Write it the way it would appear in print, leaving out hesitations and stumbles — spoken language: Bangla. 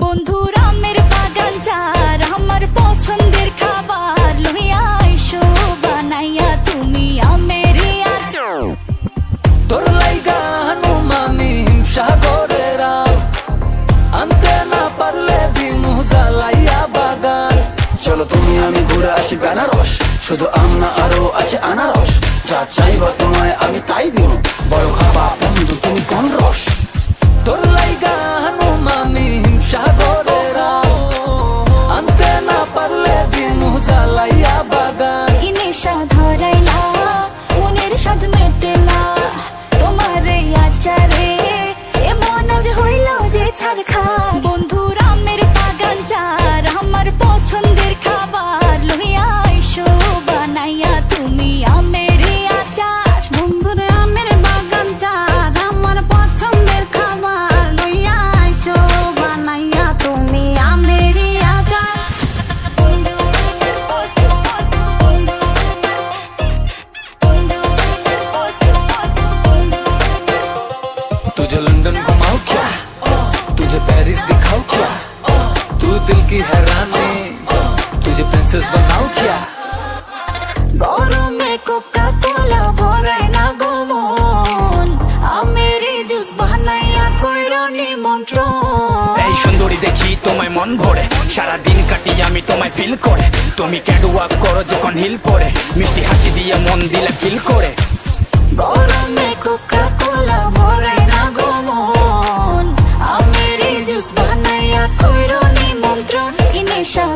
বন্ধুর আমের বাগান চার আমার পছন্দের খাবার লইয়া আইসো বানাইয়া তুমি আমের আচার। তোর লাইগা হানুমানি হিমসাগরের আম আনতে না পারলে দিমু জ্বালাইয়া বাগান। চলো তুমি আমি ঘুরে আসি বেনারস, শুধু আম না আরো আছে আনারস। যা চাইবা তোমায় আমি তাই দিব, বড় খাবা বন্ধু তুমি কোন রস। তোর লাইগা হানুমানি হিমসাগরের আম আনতে না পারলে দিমু জ্বালাইয়া বাগান। কি নেশা ধরাইলা মনের স্বাদ মেটে না তোমার এই আচারে, এমন আজ হইল যে ছাড়খা। বন্ধুর আমের বাগান চার আমার পছন্দের খাবার লইয়া আইসো বানাইয়া তুমি আমের আচার। বন্ধুর আমের বাগান চার আমার পছন্দের খাবার লইয়া আইসো বানাইয়া তুমি আমের আচার। तुझे लंदन घुमाओ क्या, तुझे पेरिस दिखाओ क्या, तू दिल की हैरानी तुझे प्रिंसेस बनाओ क्या। গরমে কোকা কোলা ভরাই না গমন আমের জুস বানাইয়া কইরো নিমন্ত্রণ। এই সুন্দরী দেখি তোমায় মন ভরে, সারাদিন কাটি আমি তোমায় ফিল করে। তুমি ক্যাটওয়াক করো যখন হিল পরে, মিষ্টি হাসি দিয়ে মন দিলে কিল করে। গরমে কোকা কোলা ভরাই না গমন আমের জুস বানাইয়া কইরো নিমন্ত্রণ। কি নেশা